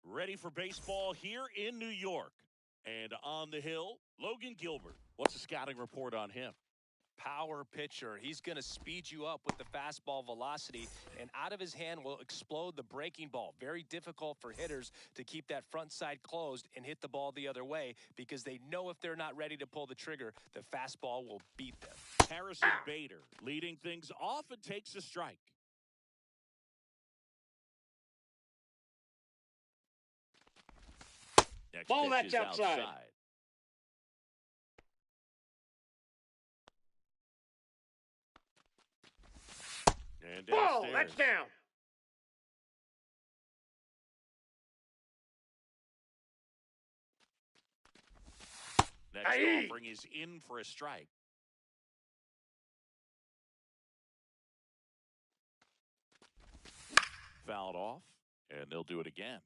Ready for baseball here in New York. And on the hill, Logan Gilbert. What's the scouting report on him? Power pitcher. He's going to speed you up with the fastball velocity, and out of his hand will explode the breaking ball. Very difficult for hitters to keep that front side closed and hit the ball the other way because they know if they're not ready to pull the trigger, the fastball will beat them. Harrison Bader leading things off and takes a strike. Next Ball, pitch that's is outside. And Ball, downstairs. that's down. Next Aye. offering is in for a strike. Fouled off, and they'll do it again.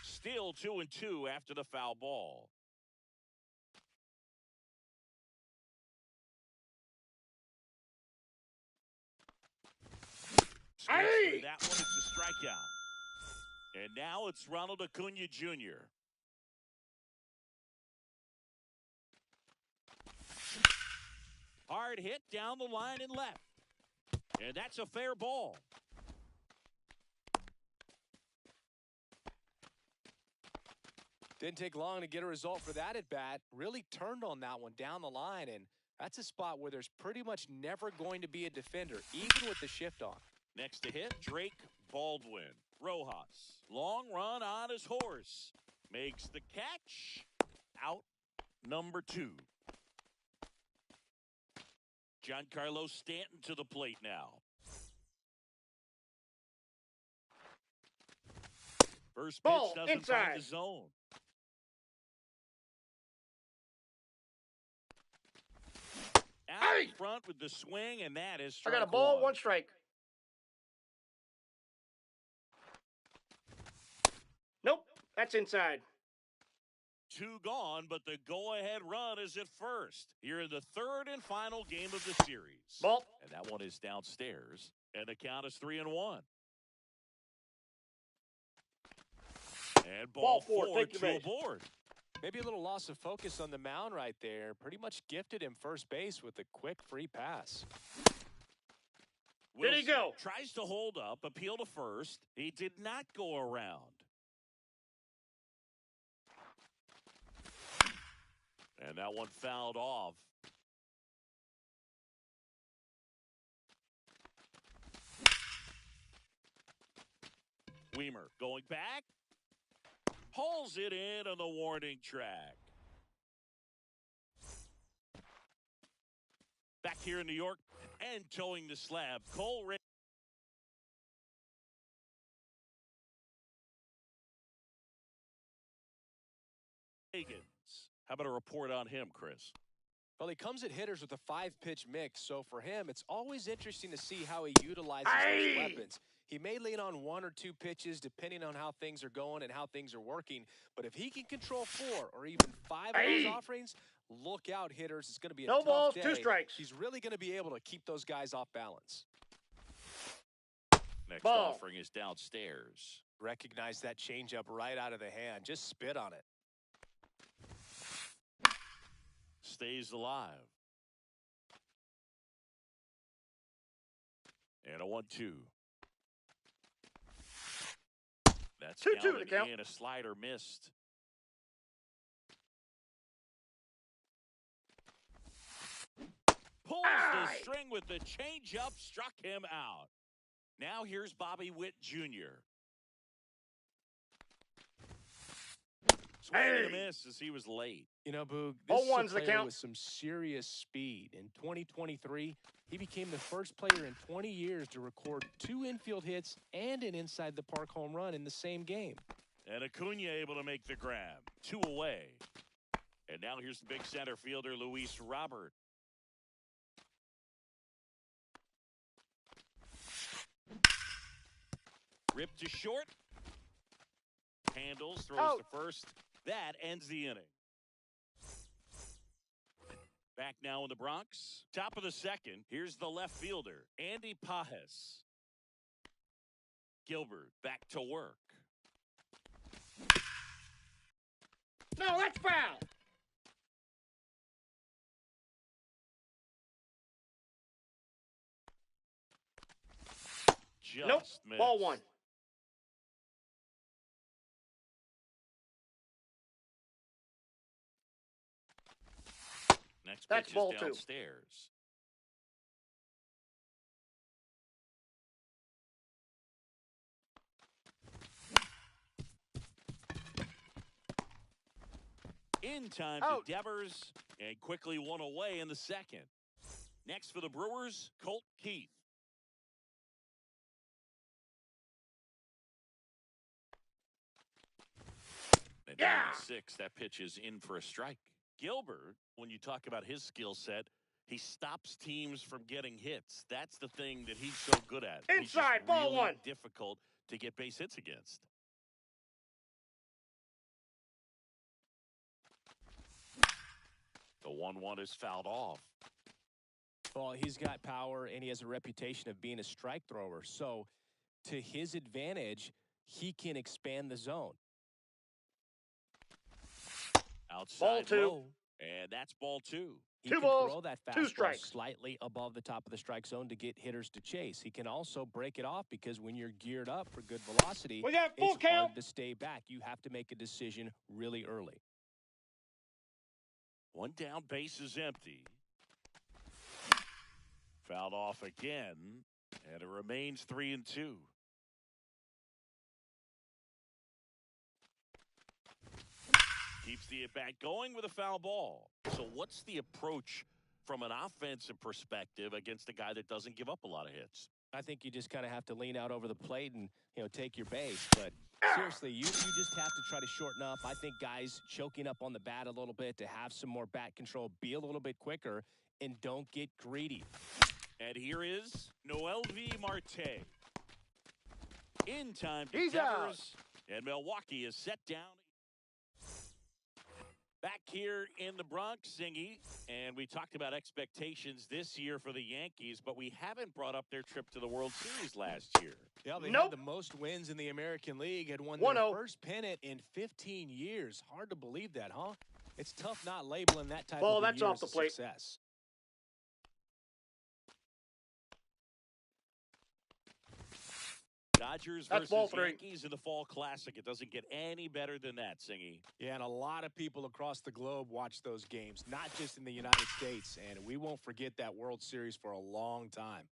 Still 2-2 after the foul ball. Aye. That one is a strikeout. And now it's Ronald Acuna Jr. Hard hit down the line and left. And that's a fair ball. Didn't take long to get a result for that at bat. Really turned on that one down the line, and that's a spot where there's pretty much never going to be a defender, even with the shift on. Next to hit, Drake Baldwin. Rojas, long run on his horse. Makes the catch. Out number 2. Giancarlo Stanton to the plate now. First pitch Ball, doesn't inside. find the zone. Out in front with the swing, and that is strike I got a ball, 1. 1 strike. Nope, that's inside. 2 gone, but the go-ahead run is at first. Here in the third and final game of the series. Ball. And that one is downstairs, and the count is 3-1. And ball 4 to aboard. Maybe a little loss of focus on the mound right there. Pretty much gifted him first base with a quick free pass. Did he go? Tries to hold up, appeal to first. He did not go around. And that one fouled off. Weimer going back. Hauls it in on the warning track. Back here in New York, And towing the slab, Cole Reagans. How about a report on him, Chris? Well, he comes at hitters with a 5-pitch mix, so for him, it's always interesting to see how he utilizes those weapons. He may lean on 1 or 2 pitches depending on how things are going and how things are working, but if he can control 4 or even 5 of those offerings, look out, hitters. It's going to be a tough balls, day. 2 strikes. He's really going to be able to keep those guys off balance. Next offering is downstairs. Recognize that changeup right out of the hand. Just spit on it. Stays alive. And a 1-2. That's 2-2 to count. And a slider missed. Pulls the string with the changeup, struck him out. Now here's Bobby Witt Jr. Swing and a miss as he was late. You know, Boog, this is a player count. with some serious speed. In 2023, he became the first player in 20 years to record 2 infield hits and an inside-the-park home run in the same game. And Acuna able to make the grab. 2 away. And now here's the big center fielder, Luis Robert. Ripped to short. Handles, throws to first. That ends the inning. Back now in the Bronx. Top of the second. Here's the left fielder, Andy Pajes. Gilbert back to work. No, that's foul. Just missed. Ball 1. Next That's pitch ball is 2. downstairs. In time to Devers, and quickly 1 away in the second. Next for the Brewers, Colt Keith. And down to 6, that pitch is in for a strike. Gilbert, when you talk about his skill set, he stops teams from getting hits. That's the thing that he's so good at. Inside, he's ball really 1. Difficult to get base hits against. The 1-1 is fouled off. Well, he's got power, and he has a reputation of being a strike thrower. So, to his advantage, he can expand the zone. Outside ball 2. low, and that's ball 2. He 2 can balls, throw that 2 fastball strikes. slightly above the top of the strike zone to get hitters to chase. He can also break it off because when you're geared up for good velocity, We got full it's count. hard to stay back. You have to make a decision really early. 1 down, base is empty. Fouled off again, and it remains 3-2. Keeps the at-bat going with a foul ball. So what's the approach from an offensive perspective against a guy that doesn't give up a lot of hits? I think you just kind of have to lean out over the plate and, take your base. But seriously, you just have to try to shorten up. I think guys choking up on the bat a little bit to have some more bat control, be a little bit quicker, and don't get greedy. And here is Noel V. Marte. In time to He's Devers, and Milwaukee is set down. Back here in the Bronx, Singy, and we talked about expectations this year for the Yankees, but we haven't brought up their trip to the World Series last year. Yeah, they had the most wins in the American League, had won their first pennant in 15 years. Hard to believe that, huh? It's tough not labeling that type of that's year off as the a plate. success. Dodgers That's versus ball 3. Yankees in the Fall Classic. It doesn't get any better than that, Singy. Yeah, and a lot of people across the globe watch those games, not just in the United States, and we won't forget that World Series for a long time.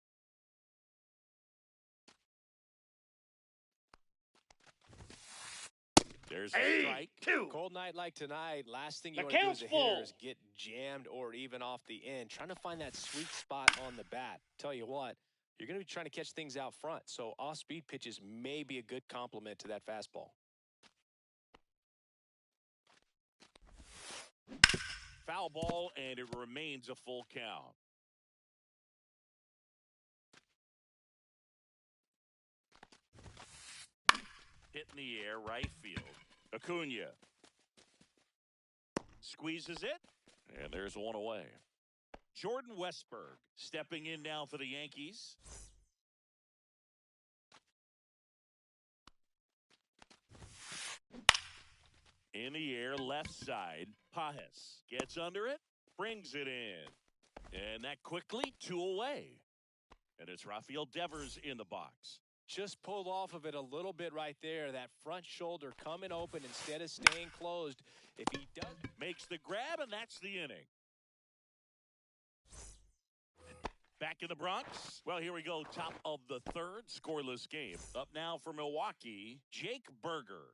There's a strike. 2. Cold night like tonight, last thing you The want to do as count's a hitter full. is get jammed or even off the end. Trying to find that sweet spot on the bat. Tell you what, you're going to be trying to catch things out front, so off-speed pitches may be a good complement to that fastball. Foul ball, and it remains a full count. Hit in the air, right field. Acuna squeezes it, and there's one away. Jordan Westberg stepping in now for the Yankees. In the air, left side. Pajes gets under it, brings it in. And that quickly, 2 away. And it's Rafael Devers in the box. Just pulled off of it a little bit right there. That front shoulder coming open instead of staying closed. If he does, makes the grab, and that's the inning. Back in the Bronx. Well, here we go. Top of the third, scoreless game. Up now for Milwaukee, Jake Berger.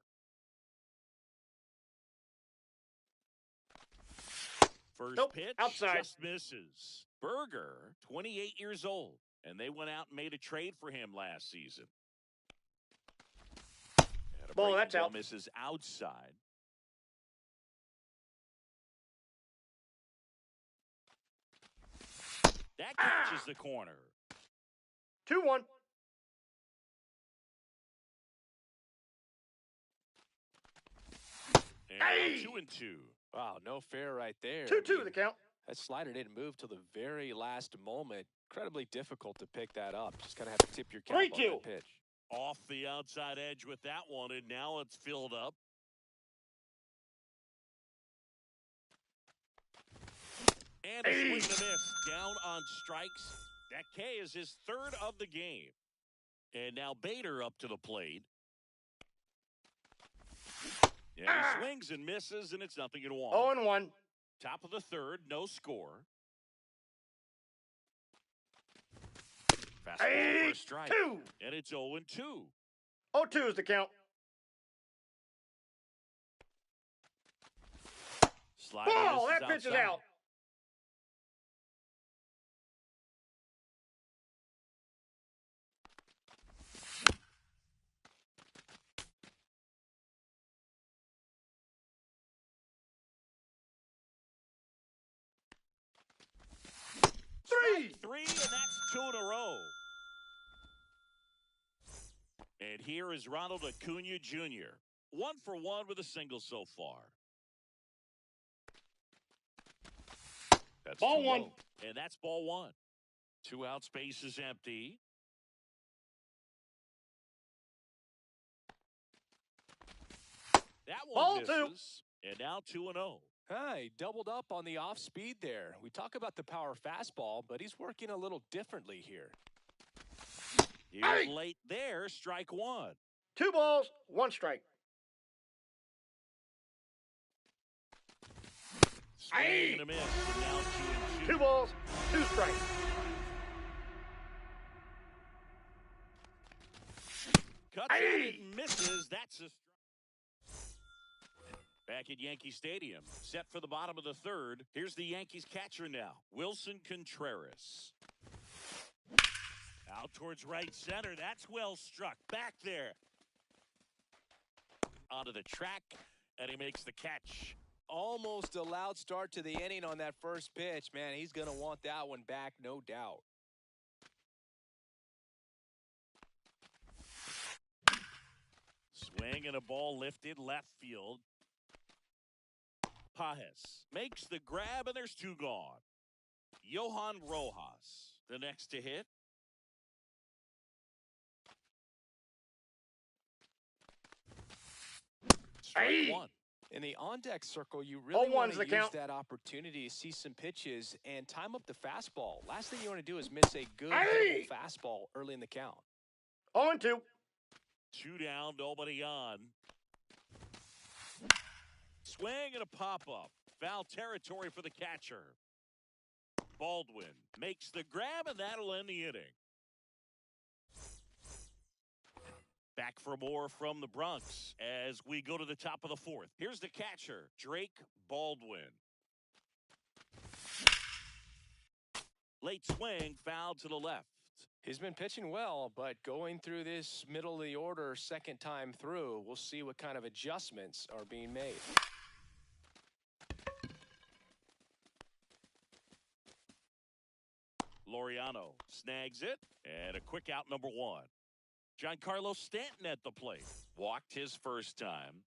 First pitch, outside. just misses. Berger, 28 years old, and they went out and made a trade for him last season. And a Ball, breaking that's ball out. misses outside. That catches the corner. 2-1. And now 2-2. wow, no fair right there. 2-2 the count. That slider didn't move till the very last moment. Incredibly difficult to pick that up. Just kind of have to tip your cap on 3-2. that pitch. Off the outside edge with that one, and now it's filled up. And a swing and a miss. Down on strikes. That K is his third of the game. And now Bader up to the plate. And he swings and misses, and it's 0-1. 0-1. Top of the third, no score. Fastball for a strike. 2. And it's 0-2. 0-2 is the count. Slider Ball, misses that pitch is outside. out. Three, and that's 2 in a row. And here is Ronald Acuna Jr. 1 for 1 with a single so far. That's Ball too 1. low. And that's ball 1. 2 out, space is empty. That one Ball misses. And now 2-0. He doubled up on the off speed there. We talk about the power fastball, but he's working a little differently here. He was late there, strike 1. 2 balls, 1 strike. Swing and a miss, and now 2-2. 2 balls, 2 strikes. Cuts it and misses. That's a strike. Back at Yankee Stadium, set for the bottom of the third. Here's the Yankees catcher now, Wilson Contreras. Out towards right center. That's well struck. Back there. Onto the track, and he makes the catch. Almost a loud start to the inning on that first pitch. Man, he's going to want that one back, no doubt. Swing and a ball lifted left field. Pajes makes the grab, and there's 2 gone. Johan Rojas, the next to hit. Strike 1. In the on-deck circle, you really 0-1's want to the use count. that opportunity to see some pitches and time up the fastball. Last thing you want to do is miss a good hittable fastball early in the count. 0-2. 2 down, nobody on. Swing and a pop-up. Foul territory for the catcher. Baldwin makes the grab, and that'll end the inning. Back for more from the Bronx as we go to the top of the fourth. Here's the catcher, Drake Baldwin. Late swing, foul to the left. He's been pitching well, but going through this middle of the order second time through, we'll see what kind of adjustments are being made. Laureano snags it, and a quick out, number one. Giancarlo Stanton at the plate. Walked his first time.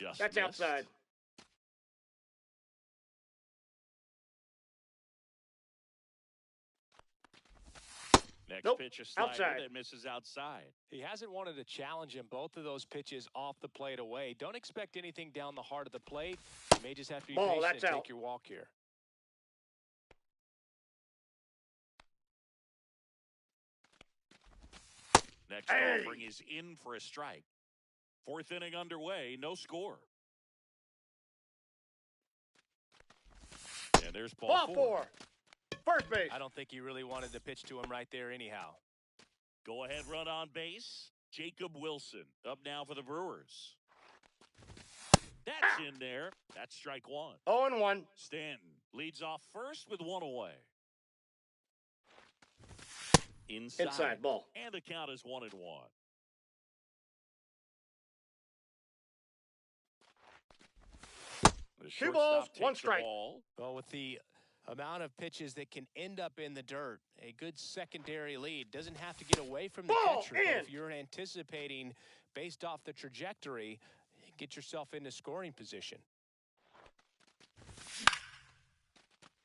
That's missed. outside. Next Nope. pitch, a slider Outside. that misses outside. He hasn't wanted to challenge him. Both of those pitches off the plate away. Don't expect anything down the heart of the plate. You may just have to be Ball, patient that's and out. take your walk here. Next offering is in for a strike. Fourth inning underway, no score. And there's ball four. First base. I don't think he really wanted to pitch to him right there anyhow. Go ahead, run on base. Jacob Wilson up now for the Brewers. That's in there. That's strike one. 0-1. Stanton leads off first with one away. Inside. Ball. And the count is 1-1. The 2 balls, shortstop 1 takes the strike. ball. Well, with the amount of pitches that can end up in the dirt, a good secondary lead doesn't have to get away from the Ball catcher. But in. if you're anticipating based off the trajectory, get yourself into scoring position.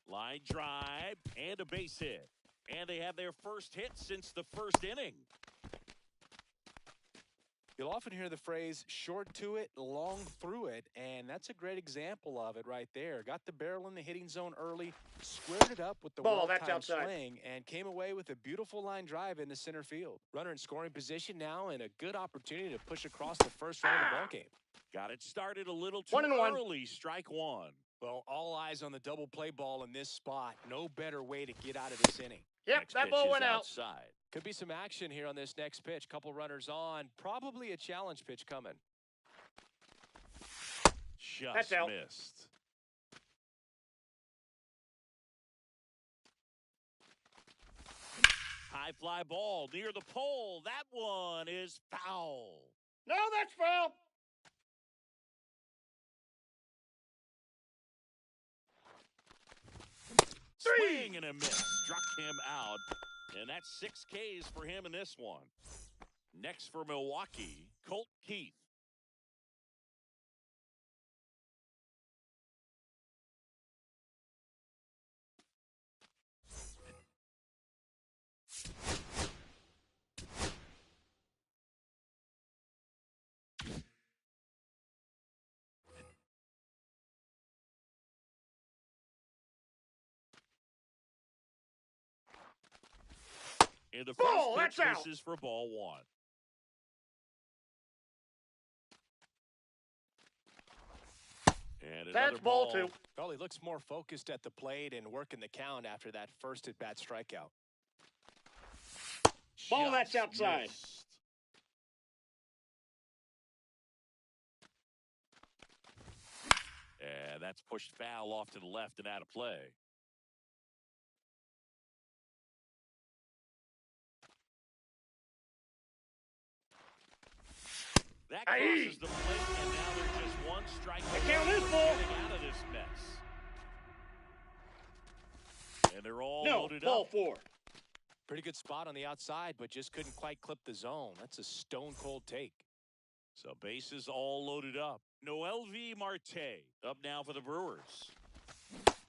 Line drive and a base hit. And they have their first hit since the first inning. You'll often hear the phrase short to it, long through it, and that's a great example of it right there. Got the barrel in the hitting zone early, squared it up with the Ball, that's well-timed outside. swing, and came away with a beautiful line drive into center field. Runner in scoring position now, and a good opportunity to push across the first run of the ballgame. Got it started a little too 1-1. early. Strike one. Well, all eyes on the double play ball in this spot. No better way to get out of this inning. Yep, Next that pitch ball is went out. outside. Could be some action here on this next pitch. Couple runners on. Probably a challenge pitch coming. Just That's out. missed. High fly ball near the pole. That one is foul. No, that's foul. Swing and a miss. Struck him out. And that's 6 Ks for him in this one. Next for Milwaukee, Colt Keith. And the first Ball, pitch that's out. misses for ball one. And another That's ball 2. Well, he looks more focused at the plate and working the count after that first at-bat strikeout. Ball, that's Just outside. missed. And that's pushed foul off to the left and out of play. That crosses the plate, and now there's just one strike The count is ball. getting out of this mess. And they're all No, loaded ball up. 4. Pretty good spot on the outside, but just couldn't quite clip the zone. That's a stone-cold take. So bases all loaded up. Noel V. Marte up now for the Brewers.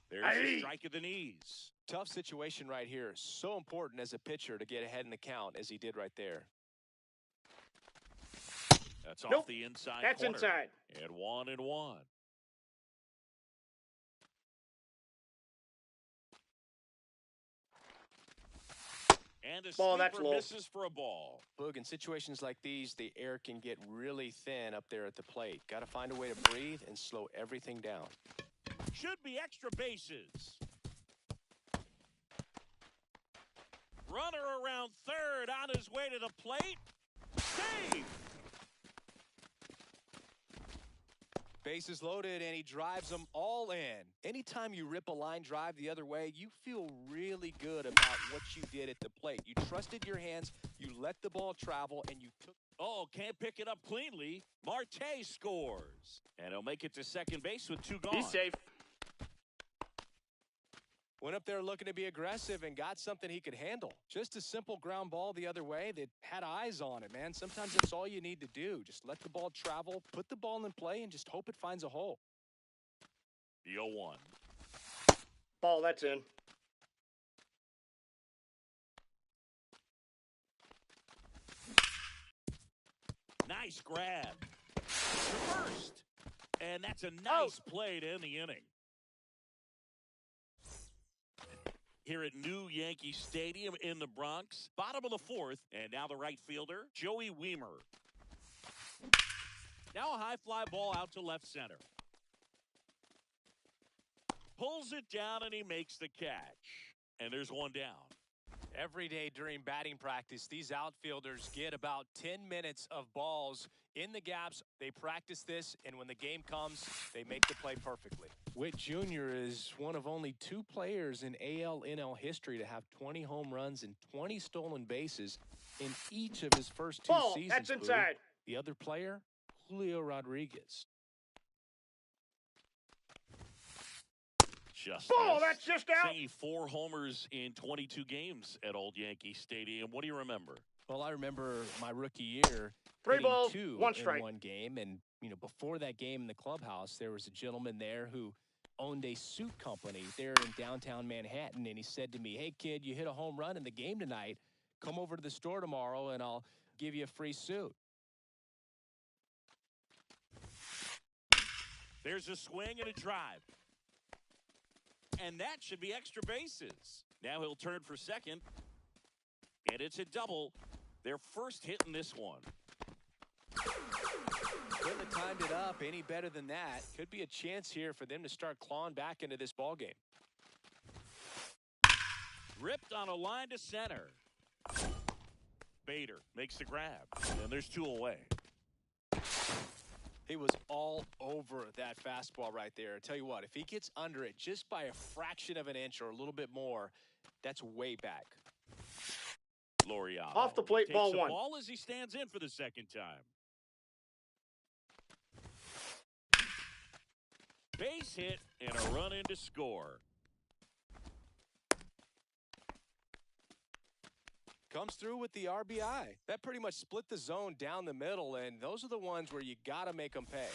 There's a strike at the knees. Tough situation right here. So important as a pitcher to get ahead in the count as he did right there. That's off Nope. the inside That's corner. inside. And 1-1. And a Ball, that's sweeper low. misses for a ball. Boog, in situations like these, the air can get really thin up there at the plate. Got to find a way to breathe and slow everything down. Should be extra bases. Runner around third on his way to the plate. Save! Bases loaded, and he drives them all in. Anytime you rip a line drive the other way, you feel really good about what you did at the plate. You trusted your hands, you let the ball travel, and you took... Oh, can't pick it up cleanly. Marte scores. And he'll make it to second base with 2 gone. He's safe. Went up there looking to be aggressive and got something he could handle. Just a simple ground ball the other way that had eyes on it, man. Sometimes that's all you need to do. Just let the ball travel, put the ball in play, and just hope it finds a hole. The 0-1. Ball, that's in. Nice grab. Reversed. And that's a nice play to end the inning. Here at New Yankee Stadium in the Bronx, bottom of the 4th, and now the right fielder, Joey Wiemer. Now a high fly ball out to left center. Pulls it down and he makes the catch. And there's 1 down. Every day during batting practice, these outfielders get about 10 minutes of balls in the gaps. They practice this, and when the game comes, they make the play perfectly. Witt Jr. is one of only 2 players in AL-NL history to have 20 home runs and 20 stolen bases in each of his first 2 Ball, seasons. that's inside. The other player, Julio Rodriguez. Ball, that's just out. Singing 4 homers in 22 games at Old Yankee Stadium. What do you remember? Well, I remember my rookie year 3 hitting balls, 2 1 in strike. one game, and before that game in the clubhouse, there was a gentleman there who owned a suit company there in downtown Manhattan, and he said to me, "Hey kid, you hit a home run in the game tonight. Come over to the store tomorrow, and I'll give you a free suit." There's a swing and a drive. And that should be extra bases. Now he'll turn for second. And it's a double. Their first hit in this one. Couldn't have timed it up any better than that. Could be a chance here for them to start clawing back into this ball game. Ripped on a line to center. Bader makes the grab. And there's 2 away. He was all over that fastball right there. I tell you what, if he gets under it just by a fraction of an inch or a little bit more, that's way back. Laureano Off the plate, takes ball the 1. ball as he stands in for the second time. Base hit and a run in to score. Comes through with the RBI. That pretty much split the zone down the middle, and those are the ones where you got to make them pay.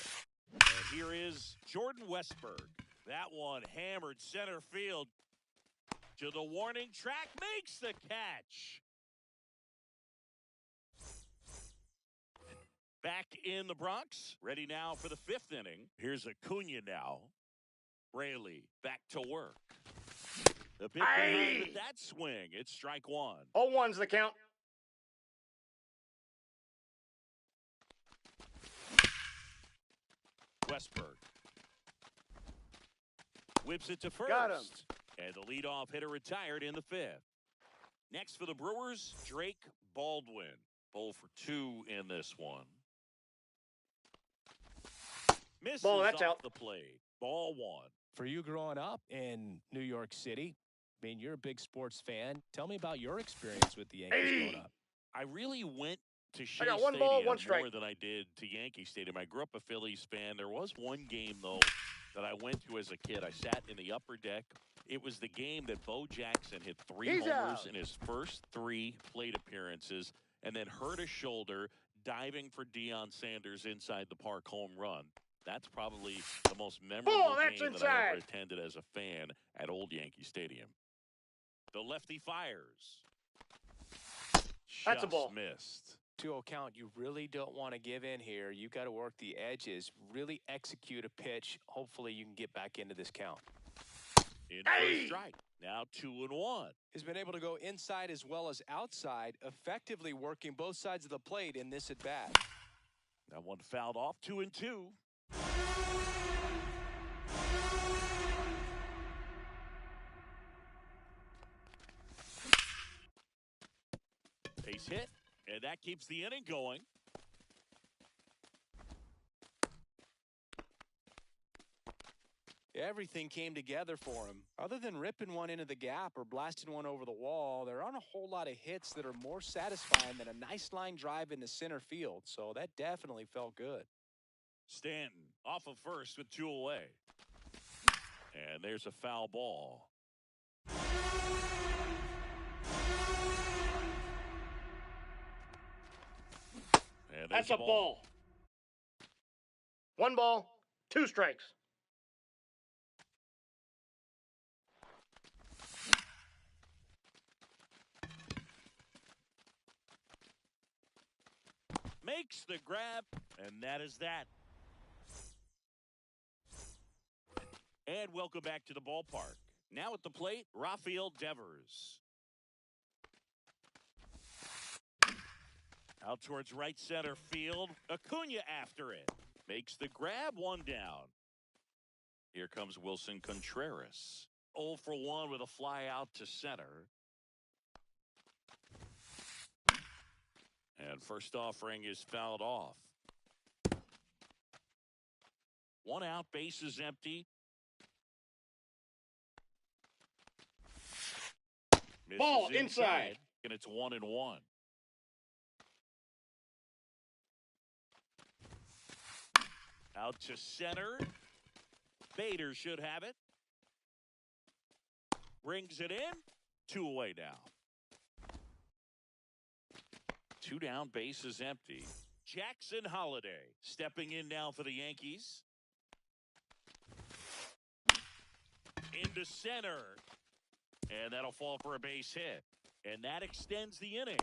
And here is Jordan Westberg. That one hammered center field to the warning track, makes the catch. Back in the Bronx, ready now for the 5th inning. Here's Acuna now. Raley back to work. The big behind with that swing. It's strike 1. 0-1's the count. Westberg whips it to first. Got him. And the leadoff hitter retired in the 5th. Next for the Brewers, Drake Baldwin. 0 for 2 in this one. Misses Ball, that's off out. the plate. Ball 1. For you growing up in New York City, I mean, you're a big sports fan. Tell me about your experience with the Yankees growing up. I really went to Shea got 1 Stadium ball, 1 strike. more than I did to Yankee Stadium. I grew up a Phillies fan. There was one game, though, that I went to as a kid. I sat in the upper deck. It was the game that Bo Jackson hit 3 He's homers out. in his first 3 plate appearances and then hurt his shoulder diving for Deion Sanders inside the park home run. That's probably the most memorable Ball, that's game that I ever inside. attended as a fan at Old Yankee Stadium. The lefty fires. That's a Just ball. missed. To account, you really don't want to give in here. You got to work the edges, really execute a pitch. Hopefully you can get back into this count. In for a strike. Now 2-1. He's been able to go inside as well as outside, effectively working both sides of the plate in this at bat. That one fouled off. 2-2. Base hit, and that keeps the inning going. Everything came together for him. Other than ripping one into the gap or blasting one over the wall, there aren't a whole lot of hits that are more satisfying than a nice line drive into center field, so that definitely felt good. Stanton off of first with 2 away. And there's a foul ball. And That's a ball. 1 ball, 2 strikes. Makes the grab, and that is that. And welcome back to the ballpark. Now at the plate, Rafael Devers. Out towards right center field. Acuna after it. Makes the grab, 1 down. Here comes Wilson Contreras. 0 for 1 with a fly out to center. And first offering is fouled off. 1 out, base is empty. Misses Ball inside. And it's 1-1. Out to center. Bader should have it. Brings it in. 2 away now. 2 down, base is empty. Jackson Holiday stepping in now for the Yankees. Into center. And that'll fall for a base hit. And that extends the inning.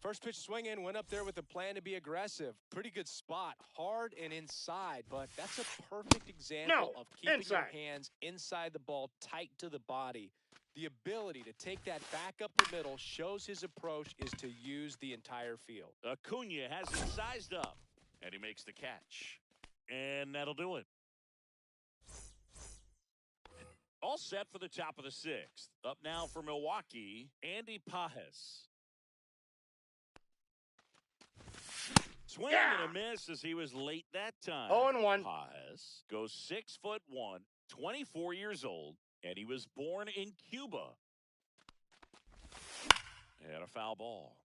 First pitch swinging, went up there with a plan to be aggressive. Pretty good spot, hard and inside, but that's a perfect example of keeping your hands inside the ball, tight to the body. The ability to take that back up the middle shows his approach is to use the entire field. Acuna has it sized up, and he makes the catch. And that'll do it. All set for the top of the 6th. Up now for Milwaukee, Andy Pages. Swing and a miss as he was late that time. 0-1. Pages goes 6'1", 24 years old, and he was born in Cuba. And a foul ball.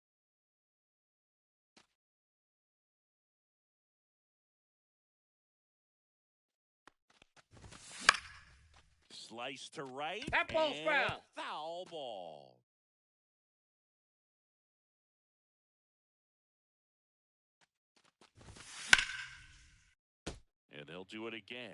Slice to right. That ball's foul. Foul ball. And they'll do it again.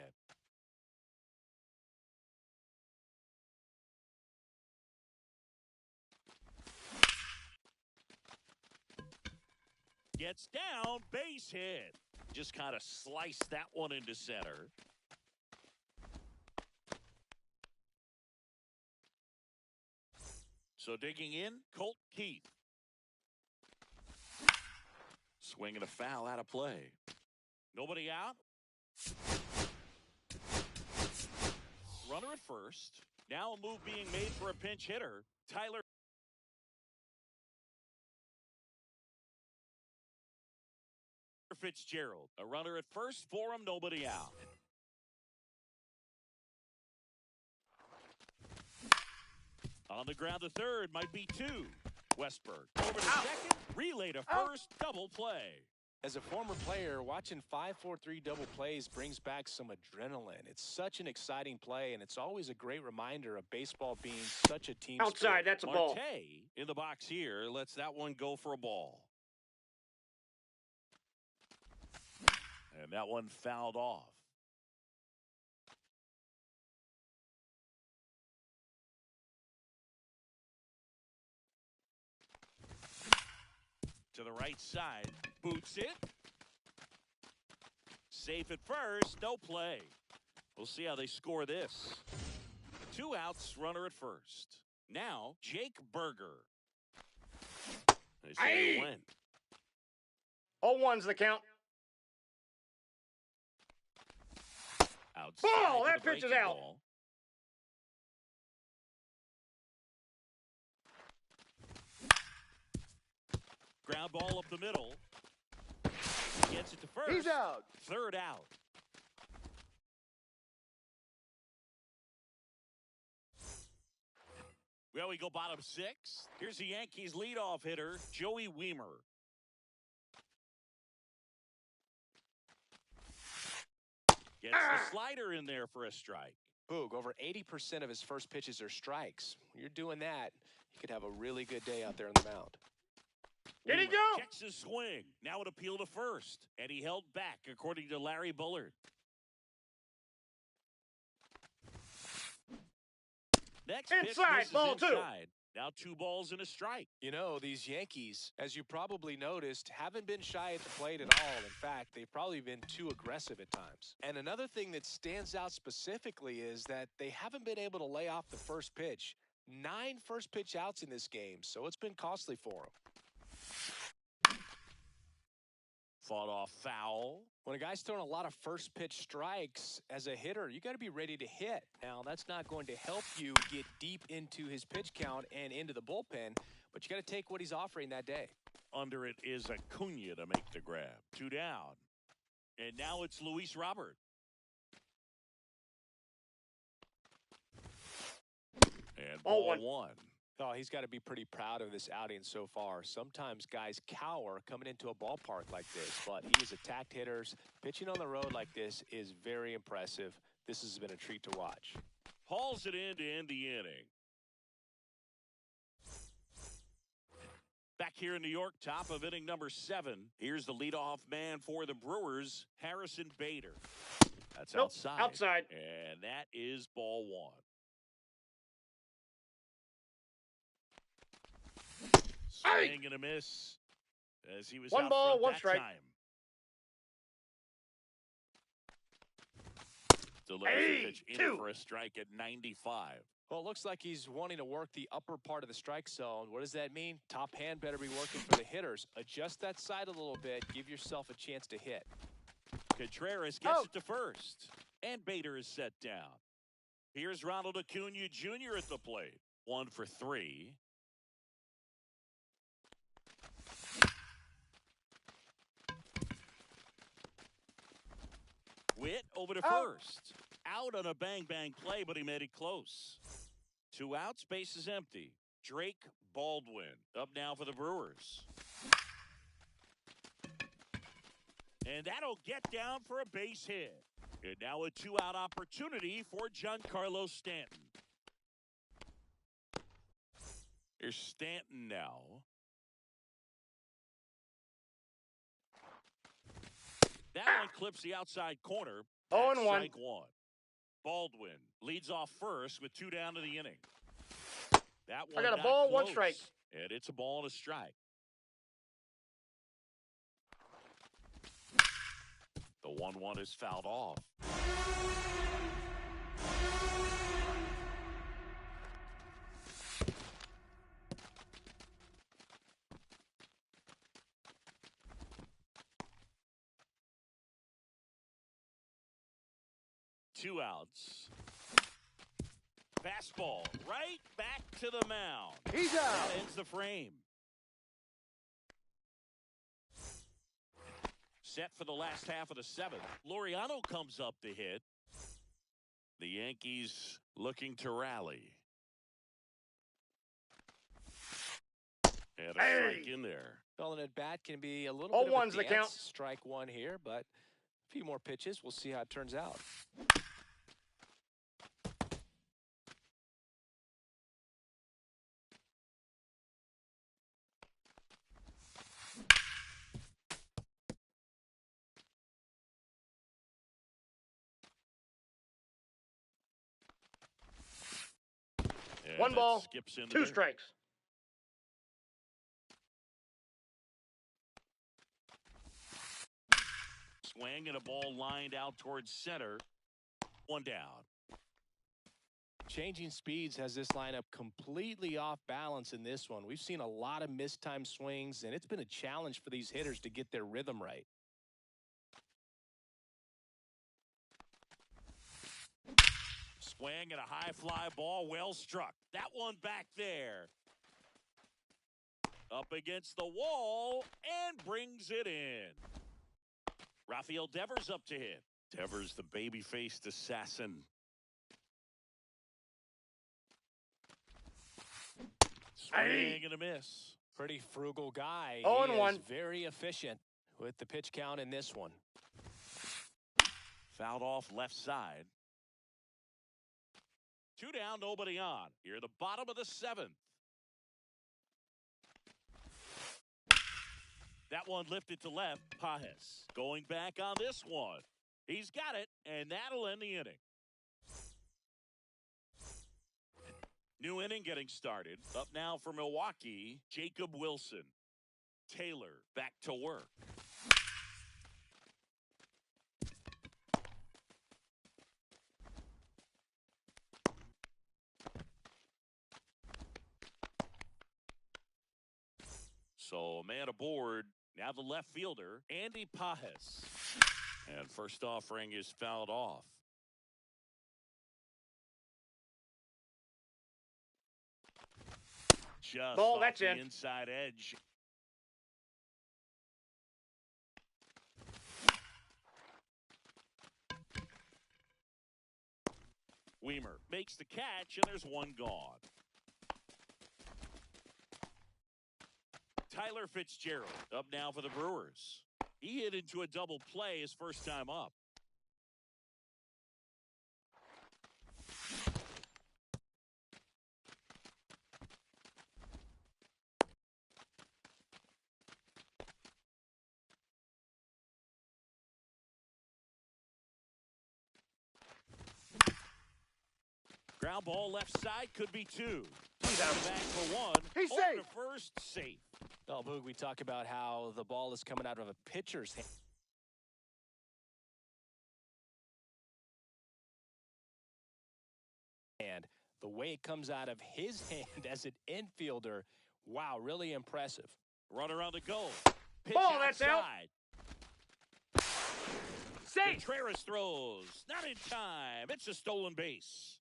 Gets down, base hit. Just kind of sliced that one into center. So digging in, Colt Keith. Swing and a foul out of play. Nobody out. Runner at first. Now a move being made for a pinch hitter. Tyler Fitzgerald. A runner at first for him, nobody out. On the ground, the third might be 2. Westberg over to second, relay to first, double play. As a former player, watching 5-4-3 double plays brings back some adrenaline. It's such an exciting play, and it's always a great reminder of baseball being such a team Outside, sport. that's a ball. Marte in the box here lets that one go for a ball. And that one fouled off. To the right side, boots it. Safe at first, no play. We'll see how they score this. 2 outs, runner at first. Now, Jake Berger. They say to win. 0-1's the count. Outside Ball! to That the pitch is breaking out. ball. Ground ball up the middle. Gets it to first. He's out. Third out. Well, we go bottom six. Here's the Yankees leadoff hitter, Joey Wiemer. Gets the slider in there for a strike. Boog, over 80% of his first pitches are strikes. When you're doing that, you could have a really good day out there on the mound. Did he Wiemer go? checks his swing. Now an appeal to first. And he held back, according to Larry Bullard. Next pitch Inside, misses ball two. inside. Now 2 balls and a strike. You know, these Yankees, as you probably noticed, haven't been shy at the plate at all. In fact, they've probably been too aggressive at times. And another thing that stands out specifically is that they haven't been able to lay off the first pitch. 9 first pitch outs in this game, so it's been costly for them. Fought off foul. When a guy's throwing a lot of first pitch strikes as a hitter, you got to be ready to hit. Now, that's not going to help you get deep into his pitch count and into the bullpen, but you got to take what he's offering that day. Under it is Acuna to make the grab. 2 down. And now it's Luis Robert. And ball one. Oh, he's got to be pretty proud of this outing so far. Sometimes guys cower coming into a ballpark like this, but he has attacked hitters. Pitching on the road like this is very impressive. This has been a treat to watch. Hauls it in to end the inning. Back here in New York, top of inning number 7. Here's the leadoff man for the Brewers, Harrison Bader. That's outside. Outside. And that is ball 1. Swing and a miss as he was 1 out ball, front 1 that strike. time. Delivers the pitch in for a strike at 95. Well, it looks like he's wanting to work the upper part of the strike zone. What does that mean? Top hand better be working for the hitters. Adjust that side a little bit. Give yourself a chance to hit. Contreras gets it to first. And Bader is set down. Here's Ronald Acuna Jr. at the plate. 1 for 3. Witt over to first. Out on a bang-bang play, but he made it close. 2 outs, base is empty. Drake Baldwin up now for the Brewers. And that'll get down for a base hit. And now a 2-out opportunity for Giancarlo Stanton. Here's Stanton now. That one clips the outside corner. 0-1. Strike 1. Baldwin leads off first with 2 down to the inning. That one I got a not ball, close. 1 strike. And it's a ball and a strike. The 1-1 is fouled off. Two outs. Fastball right back to the mound. He's out. That ends the frame. Set for the last half of the 7th. Laureano comes up to hit. The Yankees looking to rally. And a strike in there. Well, an at-bat can be a little bit of a 0-1's the dance. count. Strike 1 here, but a few more pitches. We'll see how it turns out. And 1 ball, skips into 2 there. strikes. Swing and a ball lined out towards center. 1 down. Changing speeds has this lineup completely off balance in this one. We've seen a lot of mistimed swings, and it's been a challenge for these hitters to get their rhythm right. Swing and a high fly ball, well struck. That one back there. Up against the wall and brings it in. Rafael Devers up to hit. Devers, the baby-faced assassin. Swing and a miss. Pretty frugal guy. 0-1. He is very efficient with the pitch count in this one. Fouled off left side. 2 down, nobody on. Here at the bottom of the 7th. That one lifted to left. Pajes going back on this one. He's got it, and that'll end the inning. New inning getting started. Up now for Milwaukee, Jacob Wilson. Taylor back to work. So a man aboard. Now the left fielder, Andy Pajes. And first offering is fouled off. Just Ball, off that's the in. inside edge. Weimer makes the catch, and there's one gone. Tyler Fitzgerald up now for the Brewers. He hit into a double play his first time up. Ground ball left side, could be 2. He's out back for 1. He's Over safe. to first, safe. Well, Boog, we talk about how the ball is coming out of a pitcher's hand. And the way it comes out of his hand as an infielder, wow, really impressive. Runner on the goal. Pitch Ball, that's out. outside. Safe. Contreras throws. Not in time. It's a stolen base.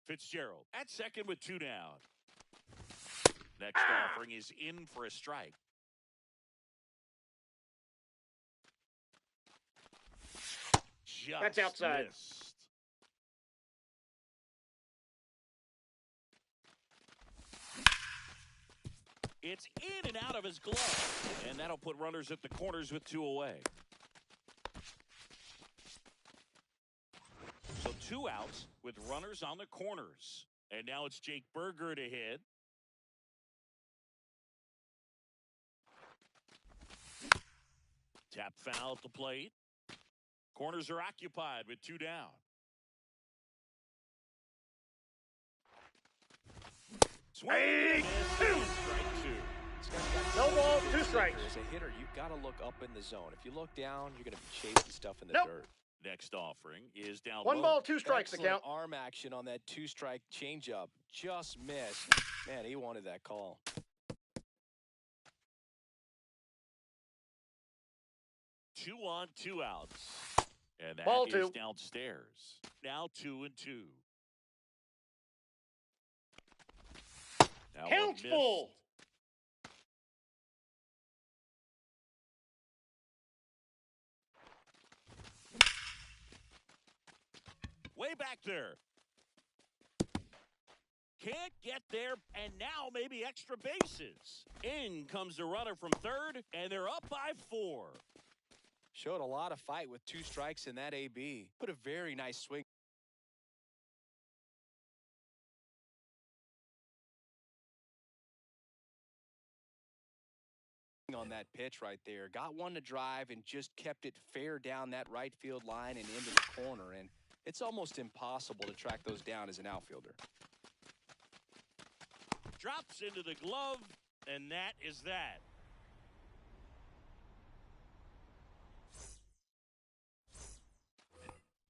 Fitzgerald at second with 2 down. Next offering is in for a strike. Just That's outside. missed. It's in and out of his glove. And that'll put runners at the corners with 2 away. So 2 outs with runners on the corners. And now it's Jake Burger to hit. Tap foul at the plate. Corners are occupied with 2 down. Swing and miss. Strike 2. No ball, 2 strikes. As a hitter, you've got to look up in the zone. If you look down, you're going to be chasing stuff in the Nope. dirt. Next offering is down 1 low. ball, 2 strikes Excellent account. arm action on that 2-strike changeup. Just missed. Man, he wanted that call. Two on, 2 outs. And that Ball is 2. downstairs. Now 2-2. That one Count's missed. full. Way back there. Can't get there, and now maybe extra bases. In comes the runner from third, and they're up by 4. Showed a lot of fight with 2 strikes in that AB. Put a very nice swing. On that pitch right there. Got one to drive and just kept it fair down that right field line and into the corner. And it's almost impossible to track those down as an outfielder. Drops into the glove, and that is that.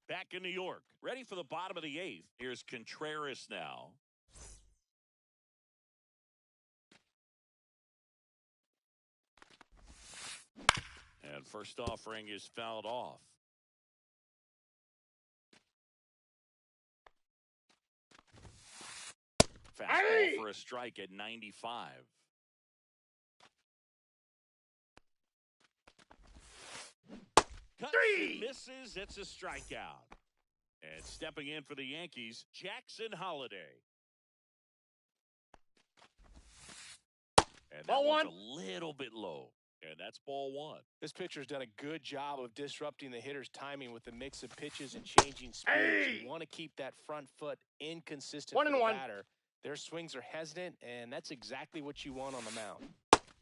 Back in New York, ready for the bottom of the 8th. Here's Contreras now. And first offering is fouled off. Fastball for a strike at 95. Cuts and misses. It's a strikeout. And stepping in for the Yankees, Jackson Holiday. And that Ball one's one. a little bit low. And that's ball one. This pitcher's done a good job of disrupting the hitter's timing with the mix of pitches and changing speeds. You want to keep that front foot inconsistent for the batter. Their swings are hesitant, and that's exactly what you want on the mound.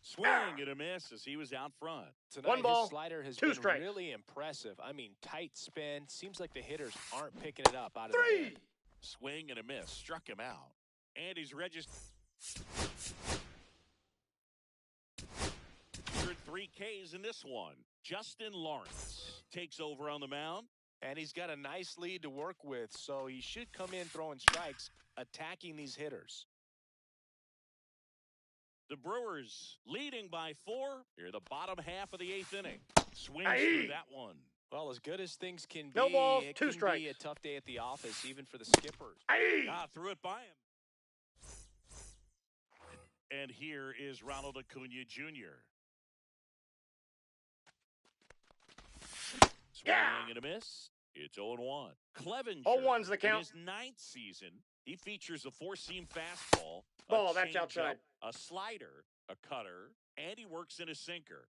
Swing and a miss as he was out front. Tonight, One ball, his slider has two been strikes. really impressive. I mean, tight spin. Seems like the hitters aren't picking it up out of the hand. Swing and a miss. Struck him out. And he's registered 3 Ks in this one. Justin Lawrence takes over on the mound. And he's got a nice lead to work with, so he should come in throwing strikes, attacking these hitters. The Brewers leading by 4 here, the bottom half of the 8th inning. Swings through that one. Well, as good as things can be, No balls, it two can strikes. be a tough day at the office, even for the skippers. Threw it by him. And here is Ronald Acuna Jr. Swing and a miss. It's 0-1. Clevenger. 0-1's the count. In his 9th season, he features a 4-seam fastball. Ball, a that's changeup, outside. A slider, a cutter, and he works in a sinker.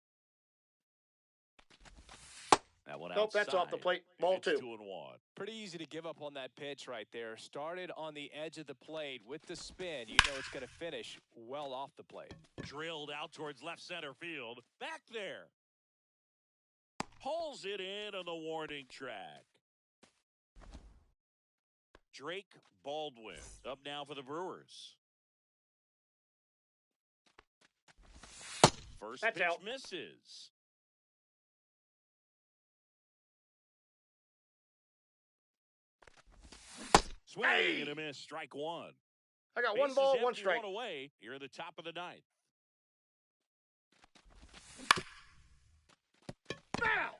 That one Nope, that's off the outside. plate. Ball It's 2. 2-1. Pretty easy to give up on that pitch right there. Started on the edge of the plate with the spin. You know it's going to finish well off the plate. Drilled out towards left center field. Back there. Pulls it in on the warning track. Drake Baldwin up now for the Brewers. First That's pitch out. misses. Swing and a miss. Strike 1. I got Bases 1 ball, empty, 1 strike. 1 away. Here in the top of the 9th. Foul.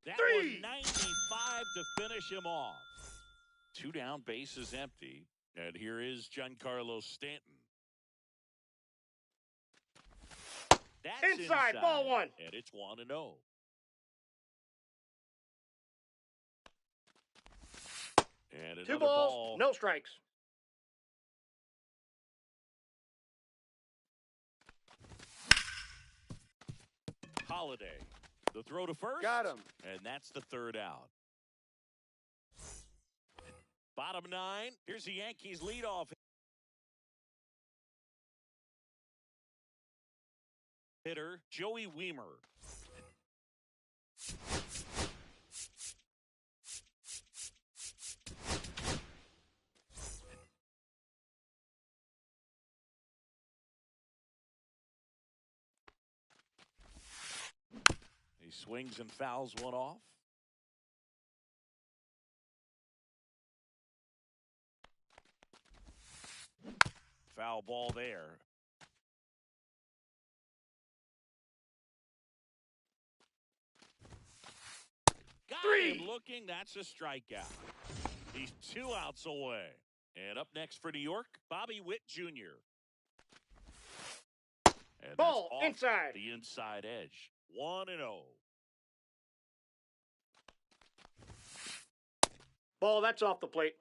That 3. one 95 to finish him off. 2 down, bases empty. And here is Giancarlo Stanton. That's Inside, ball 1. And it's 1-0. And 2 another balls, ball. no strikes. Holiday. The throw to first. Got him. And that's the 3rd out. Bottom 9. Here's the Yankees leadoff hitter, Joey Wiemer. He swings and fouls one off. Foul ball there. Got 3. him looking. That's a strikeout. He's 2 outs away. And up next for New York, Bobby Witt Jr. And Ball, that's off inside. the inside edge. 1-0. Ball, that's off the plate.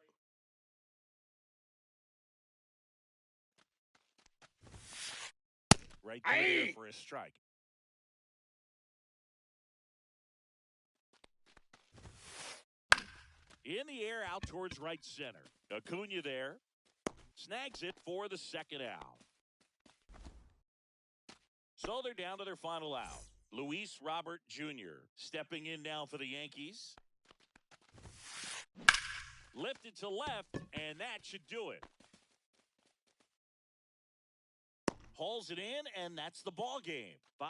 Right there for a strike. In the air out towards right center. Acuna there. Snags it for the 2nd out. So they're down to their final out. Luis Robert Jr. stepping in now for the Yankees. Lifted to left, and that should do it. Hauls it in, and that's the ball game. 5